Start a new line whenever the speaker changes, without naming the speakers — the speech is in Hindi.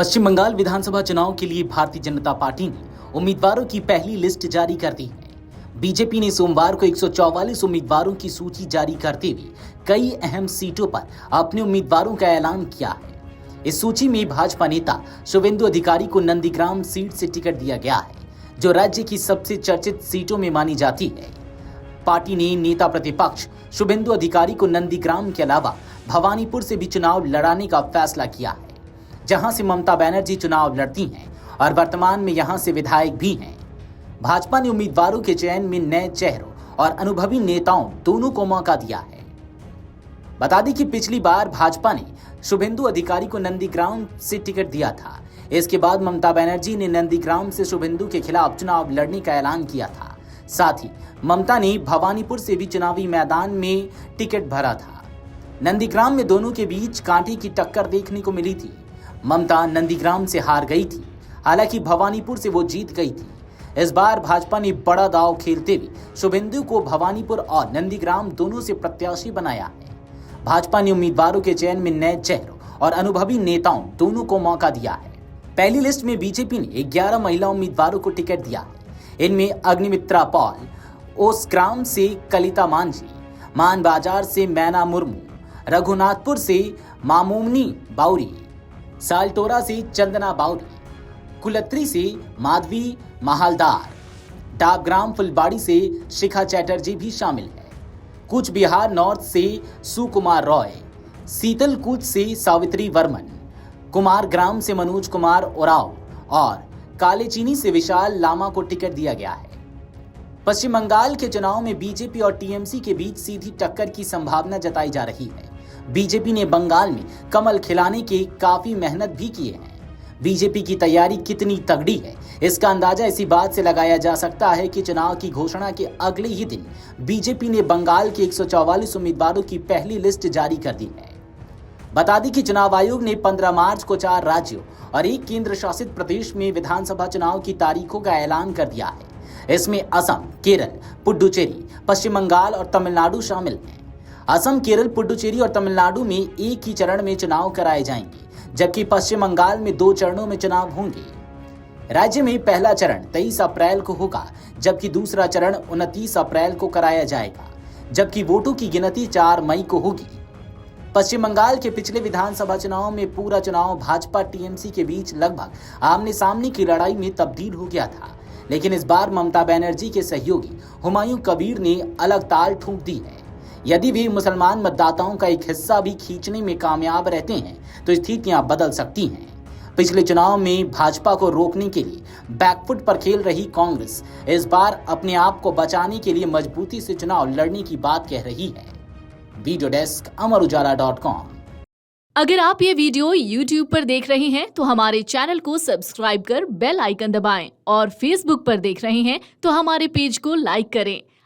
पश्चिम बंगाल विधानसभा चुनाव के लिए भारतीय जनता पार्टी ने उम्मीदवारों की पहली लिस्ट जारी कर दी है। बीजेपी ने सोमवार को 144 उम्मीदवारों की सूची जारी करते हुए कई अहम सीटों पर अपने उम्मीदवारों का ऐलान किया है। इस सूची में भाजपा नेता शुभेंदु अधिकारी को नंदीग्राम सीट से टिकट दिया गया है, जो राज्य की सबसे चर्चित सीटों में मानी जाती है। पार्टी ने नेता प्रतिपक्ष शुभेंदु अधिकारी को नंदीग्राम के अलावा भवानीपुर से भी चुनाव लड़ाने का फैसला किया है, जहां से ममता बनर्जी चुनाव लड़ती हैं और वर्तमान में यहां से विधायक भी हैं। भाजपा ने उम्मीदवारों के चयन में नए चेहरों और अनुभवी नेताओं दोनों को मौका दिया है। बता दें कि पिछली बार भाजपा ने शुभेंदु अधिकारी को नंदीग्राम से टिकट दिया था। इसके बाद ममता बनर्जी ने नंदीग्राम से शुभेंदु के खिलाफ चुनाव लड़ने का ऐलान किया था। साथ ही ममता ने भवानीपुर से भी चुनावी मैदान में टिकट भरा था। नंदीग्राम में दोनों के बीच कांटे की टक्कर देखने को मिली थी। ममता नंदीग्राम से हार गई थी, हालांकि भवानीपुर से वो जीत गई थी। इस बार भाजपा ने बड़ा दांव खेलते हुए शुभेंदु को भवानीपुर और नंदीग्राम दोनों से प्रत्याशी बनाया है। भाजपा ने उम्मीदवारों के चयन में नए चेहरों और अनुभवी नेताओं दोनों को मौका दिया है। पहली लिस्ट में बीजेपी ने 11 महिला उम्मीदवारों को टिकट दिया है। इनमें अग्निमित्रा पॉल, ओसग्राम से कलिता मांझी, मान बाजार से मैना मुर्मू, रघुनाथपुर से मामोमनी बाउरी, सालटोरा से चंदना बाउरी, कुलत्री से माधवी महालदार, डाबग्राम फुलबाड़ी से शिखा चैटर्जी भी शामिल है। कूच बिहार नॉर्थ से सुकुमार रॉय, सीतलकुच से सावित्री वर्मन, कुमार ग्राम से मनोज कुमार ओराव और कालेचीनी से विशाल लामा को टिकट दिया गया है। पश्चिम बंगाल के चुनाव में बीजेपी और टीएमसी के बीच सीधी टक्कर की संभावना जताई जा रही है। बीजेपी ने बंगाल में कमल खिलाने के काफी मेहनत भी किए हैं। बीजेपी की तैयारी कितनी तगड़ी है, इसका अंदाजा इसी बात से लगाया जा सकता है कि चुनाव की घोषणा के अगले ही दिन बीजेपी ने बंगाल के 144 उम्मीदवारों की पहली लिस्ट जारी कर दी है। बता दें कि चुनाव आयोग ने 15 मार्च को 4 राज्यों और 1 केंद्र शासित प्रदेश में विधानसभा चुनाव की तारीखों का ऐलान कर दिया है। इसमें असम, केरल, पुडुचेरी, पश्चिम बंगाल और तमिलनाडु शामिल हैं। असम, केरल, पुडुचेरी और तमिलनाडु में एक ही चरण में चुनाव कराए जाएंगे, जबकि पश्चिम बंगाल में 2 चरणों में चुनाव होंगे। राज्य में पहला चरण 23 अप्रैल को होगा, जबकि दूसरा चरण 29 अप्रैल को कराया जाएगा, जबकि वोटों की गिनती 4 मई को होगी। पश्चिम बंगाल के पिछले विधानसभा चुनाव में पूरा चुनाव भाजपा टीएमसी के बीच लगभग आमने सामने की लड़ाई में तब्दील हो गया था, लेकिन इस बार ममता बनर्जी के सहयोगी हुमायूं कबीर ने अलग ताल ठोक दी है। यदि वे मुसलमान मतदाताओं का एक हिस्सा भी खींचने में कामयाब रहते हैं तो स्थितियां बदल सकती हैं। पिछले चुनाव में भाजपा को रोकने के लिए बैकफुट पर खेल रही कांग्रेस इस बार अपने आप को बचाने के लिए मजबूती से चुनाव लड़ने की बात कह रही है। वीडियो डेस्क अमरउजाला.com।
अगर आप ये वीडियो YouTube पर देख रहे हैं तो हमारे चैनल को सब्सक्राइब कर बेल आइकन दबाएं और Facebook पर देख रहे हैं तो हमारे पेज को लाइक करें।